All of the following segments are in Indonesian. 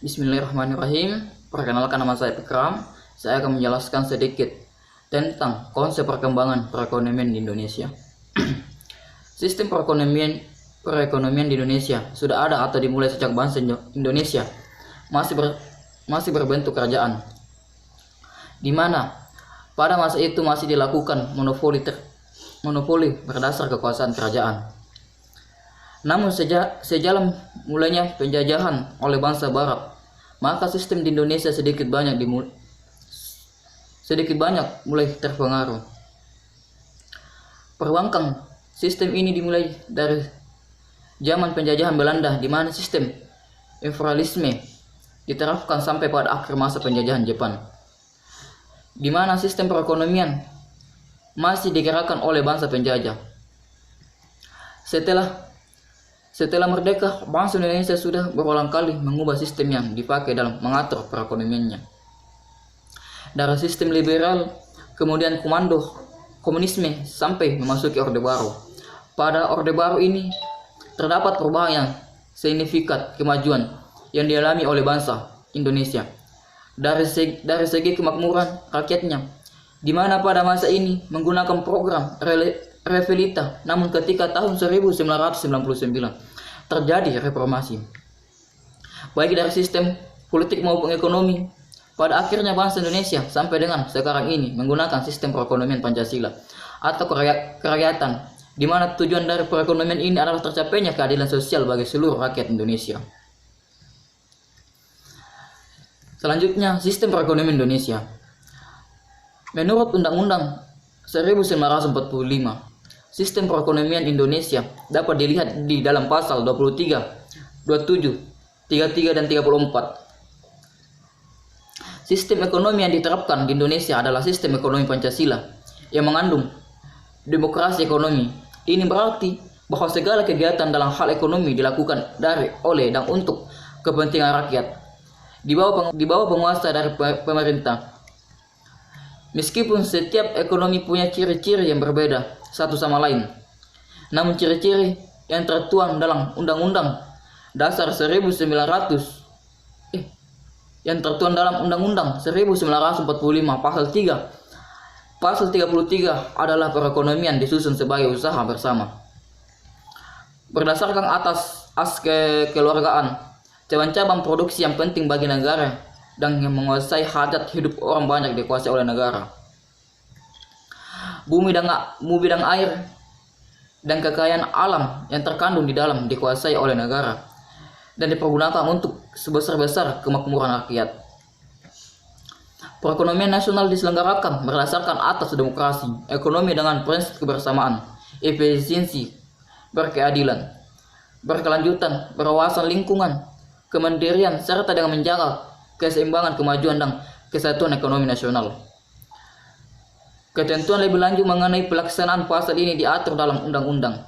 Bismillahirrahmanirrahim. Perkenalkan, nama saya Fikram. Saya akan menjelaskan sedikit tentang konsep perkembangan perekonomian di Indonesia. Sistem perekonomian di Indonesia sudah ada atau dimulai sejak bangsa Indonesia masih berbentuk kerajaan, di mana pada masa itu masih dilakukan monopoli berdasar kekuasaan kerajaan. Namun sejalan mulainya penjajahan oleh bangsa Barat, maka sistem di Indonesia sedikit banyak mulai terpengaruh. Perbankan sistem ini dimulai dari zaman penjajahan Belanda, di mana sistem imperialisme diterapkan sampai pada akhir masa penjajahan Jepang, di mana sistem perekonomian masih digerakkan oleh bangsa penjajah. Setelah merdeka, bangsa Indonesia sudah berulang kali mengubah sistem yang dipakai dalam mengatur perekonomiannya. Dari sistem liberal, kemudian komando komunisme sampai memasuki Orde Baru. Pada Orde Baru ini terdapat perubahan yang signifikan kemajuan yang dialami oleh bangsa Indonesia dari segi kemakmuran rakyatnya, di mana pada masa ini menggunakan program Revelita. Namun ketika tahun 1999 terjadi reformasi, baik dari sistem politik maupun ekonomi, pada akhirnya bangsa Indonesia sampai dengan sekarang ini menggunakan sistem perekonomian Pancasila atau kerakyatan, di mana tujuan dari perekonomian ini adalah tercapainya keadilan sosial bagi seluruh rakyat Indonesia. Selanjutnya, sistem perekonomian Indonesia. Menurut Undang-Undang 1945, sistem perekonomian Indonesia dapat dilihat di dalam pasal 23, 27, 33, dan 34. Sistem ekonomi yang diterapkan di Indonesia adalah sistem ekonomi Pancasila yang mengandung demokrasi ekonomi. Ini berarti bahwa segala kegiatan dalam hal ekonomi dilakukan oleh dan untuk kepentingan rakyat di bawah penguasa dari pemerintah. Meskipun setiap ekonomi punya ciri-ciri yang berbeda satu sama lain, namun ciri-ciri yang tertuang dalam Undang-Undang Dasar 1945 Pasal 33 adalah perekonomian disusun sebagai usaha bersama berdasarkan atas kekeluargaan, cabang-cabang produksi yang penting bagi negara dan yang menguasai hajat hidup orang banyak dikuasai oleh negara. Bumi dan air dan kekayaan alam yang terkandung di dalam dikuasai oleh negara dan dipergunakan untuk sebesar-besar kemakmuran rakyat. Perekonomian nasional diselenggarakan berdasarkan atas demokrasi, ekonomi dengan prinsip kebersamaan, efisiensi, berkeadilan, berkelanjutan, berwawasan lingkungan, kemandirian, serta dengan menjaga keseimbangan kemajuan dan kesatuan ekonomi nasional. Ketentuan lebih lanjut mengenai pelaksanaan pasal ini diatur dalam undang-undang.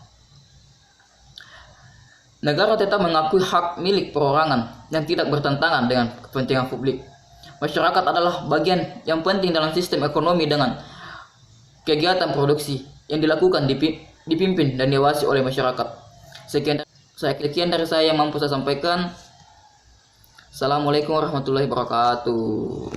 Negara tetap mengakui hak milik perorangan yang tidak bertentangan dengan kepentingan publik. Masyarakat adalah bagian yang penting dalam sistem ekonomi dengan kegiatan produksi yang dilakukan dipimpin dan diawasi oleh masyarakat. Sekian dari saya yang mampu saya sampaikan. Assalamualaikum warahmatullahi wabarakatuh.